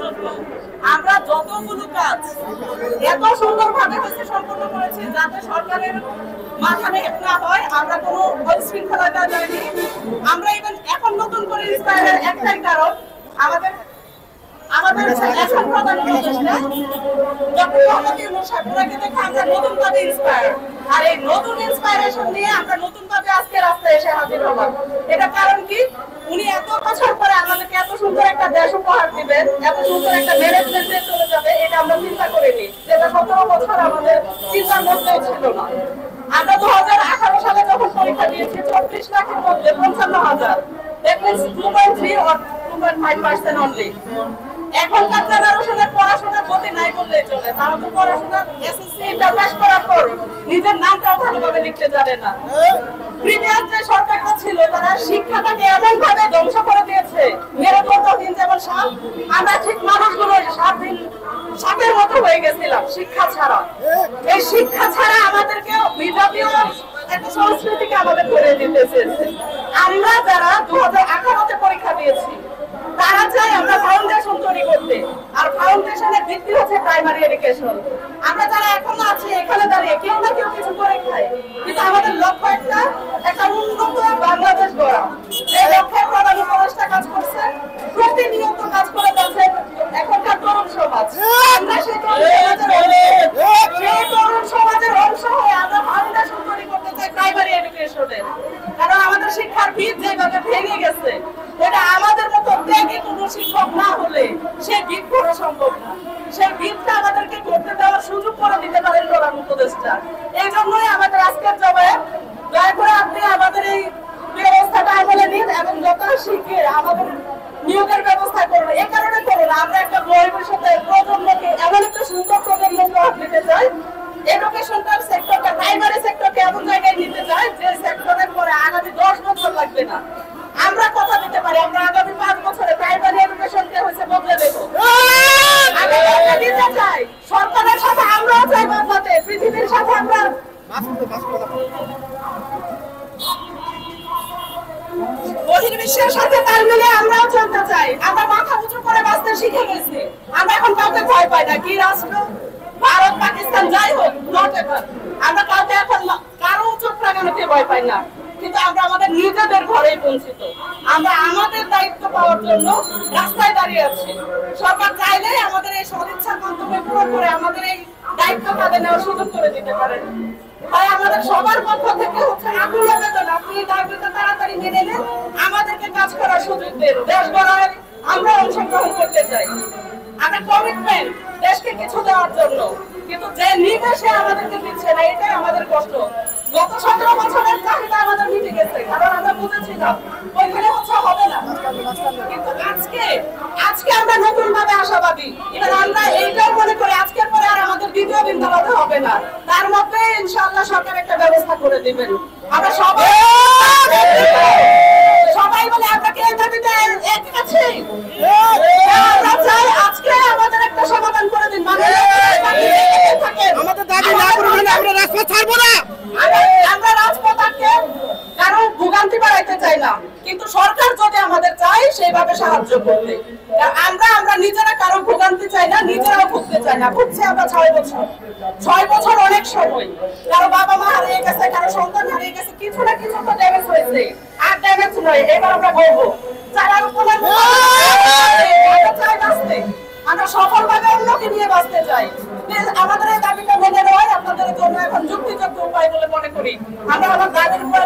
জন্য আমরা যতগুলো কাজ এত সুন্দরভাবে সম্পন্ন করেছি যাতে সরকারের মাথা হেট না হয়, আমরা কোনো শৃঙ্খলাটা যাইনি। আমরা এখন নতুন করে ইন্সপায়ারের একটাই কারণ, আমাদের এখন প্রধান উপদেষ্টা ডক্টর মোহাম্মদ ইউনূস সাহেবকে দেখে আমরা নতুনভাবে ইন্সপায়ার, আর এই নতুন ইন্সপায়ারেশন নিয়ে আমরা নতুনভাবে আজকে রাস্তায় এসে হাজির হলাম। এটা কারণ কি, উনি এত বছর পরে আমাদেরকে এত সুন্দর একটা দেশ উপহার দিবেন, এত সুন্দর একটা ম্যানেজমেন্ট দিয়ে চলে যাবে, এটা আমরা চিন্তা করিনি। যেটা 17 বছর আমাদের চিন্তার মধ্যেও ছিল না। আমরা 2018 সালে যখন পরীক্ষা দিয়েছি 34 লাখের মধ্যে 55,000, দ্যাট মিন্স 2.3 or 2.5% অনলি। এখনকার জেনারেশনের পড়াশোনার গতি নাই বললেই চলে। তারা তো পড়াশোনা এসএসসি পাস করার পর নিজের নামটাও ভালোভাবে লিখতে জানে না। প্রিভিয়াস যে সরকারটা ছিল তারা শিক্ষাটাকে এমন ভাবে ধ্বংস করে দিয়েছে, মেরুদণ্ডহীন যেমন সাপ, আমরা ঠিক মানুষগুলো সাপের মতো হয়ে গেছিলাম শিক্ষা ছাড়া। এই শিক্ষা ছাড়া আমাদেরকে বিজাতীয় একটা সংস্কৃতিকে আমাদের করে দিতেছে। আমরা যারা 2018-তে পরীক্ষা দিয়েছি তারা চাই আমরা ফাউন্ডেশন তৈরি করতে, আর ফাউন্ডেশনের ভিত্তি হচ্ছে প্রাইমারি এডুকেশন। আমরা যারা এখন আছি এখানে দাঁড়িয়ে কেউ না কেউ কিছু করে খাই, কিন্তু আমাদের লক্ষ্য একটা উন্নত বাংলাদেশ গড়া। এই লক্ষ্যে প্রধান উপদেষ্টা কাজ করছে, প্রতিনিয়ত কাজ করে যাচ্ছে এখনকার তরুণ সমাজ। আমরা সেই তরুণ সমাজের অংশ হয়ে আমরা ফাউন্ডেশন তৈরি করতে চাই প্রাইমারি এডুকেশনের। কারণ আমাদের শিক্ষার ভিত যেভাবে ভেঙে গেছে, এটা আমাদের মতো ত্যাগী কোনো শিক্ষক না হলে সেই ভিত করা সম্ভব না। সেই ভিতটা আমাদেরকে করতে দেওয়ার সুযোগ করে দিতে পারেন প্রধান উপদেষ্টা। এই জন্যই আমাদের আজকের জবাবে দয়া করে আপনি আমাদের এই ব্যবস্থাটা আমলে নিন এবং যথাশীঘ্র আমাদের নিয়োগের ব্যবস্থা করুন। এই কারণে করুন, আমরা একটা ভবিষ্যতে প্রজন্মকে এমন একটা সুন্দর প্রজন্মকে দিতে চাই, এডুকেশনটার সেক্টরটা প্রাইমারি সেক্টরকে এমন জায়গায় নিতে চাই যে সেক্টরের পরে আগামী 10 বছর লাগবে না। আমরা কথা দিতে পারি আমরা আগামী 5 বছরে প্রাইমারি এডুকেশনকে হয়েছে বদলে দেবো। আমি কথা দিতে চাই সরকারের সাথে আমরাও চাই বদলাতে, পৃথিবীর সাথে আমরা বহির্বিশ্বের সাথে তাল মিলিয়ে আমরাও চলতে চাই। আমরা মাথা উঁচু করে বাঁচতে শিখে গেছি। আমরা এখন কাউকে ভয় পাই না। কি রাষ্ট্র, ভারত পাকিস্তান যাই হোক, নট এভার আমরা কাউকে এখন কারো চোখ লাগানোকে ভয় পাই না। কিন্তু আমরা আমাদের নিজেদের ঘরেই বঞ্চিত। আমরা আমাদের দায়িত্ব পাওয়ার জন্য রাস্তায় দাঁড়িয়ে আছি। সরকার চাইলে আমাদের এই সদিচ্ছার মাধ্যমে পূরণ করে আমাদের এই দায়িত্ব কাঁধে নেওয়ার সুযোগ করে দিতে পারেন। তাই আমাদের সবার পক্ষ থেকে হচ্ছে আকুল আবেদন, আপনি দাবিটা তাড়াতাড়ি মেনে নেন, আমাদেরকে কাজ করার সুযোগ দেন। দেশ গড়ায় আমরা অংশগ্রহণ করতে চাই। আমরা কমিটমেন্ট দেশকে কিছু দেওয়ার জন্য, কিন্তু যে নির্দেশে আমাদেরকে দিচ্ছে না, এটাই আমাদের কষ্ট। গত 17 বছরের চাহিদা আমাদের মিটে গেছে, কারণ আমরা বুঝেছিলাম ওইখানে হচ্ছে হবে না। কিন্তু আজকে আমরা নতুন ভাবে আশাবাদী। এবার আমরা এইটাও মনে করি আজকের পরে আর আমাদের দ্বিতীয় দিন দাঁড়াতে হবে না, তার মধ্যে ইনশাআল্লাহ সরকার একটা ব্যবস্থা করে দিবেন। আমরা সবাই বলে আমরা কি এই দাবিতে এক আছি? আমরা চাই আজকে আমাদের একটা সমাধান করে দিন। আমাদের দাবি না করলে আমরা রাজপথ ছাড়বো না। আমরা রাজপথকে কারো ভোগান্তি বাড়াইতে চাই না, কিন্তু সরকার যদি আমাদের চায় সেইভাবে সাহায্য করতে। আমরা নিজেরা কারো ভোগান্তি চাই না, নিজেরাও ভুগতে চাই না। ভুগছি আমরা 6 বছর অনেক সময়। কারো বাবা মা হারিয়ে গেছে, কারো সন্তান হারিয়ে গেছে, কিছু না কিছু তো ড্যামেজ হয়েছে। আর ড্যামেজ নয়, এবার আমরা বলবো যারা চাই বাঁচতে, আমরা সফলভাবে অন্যকে নিয়ে বাঁচতে চাই। আমাদের এই দাবিটা মেনে নেওয়াই আপনাদের জন্য এখন যুক্তিযুক্ত উপায় বলে মনে করি। আমরা আমার দাবির উপরে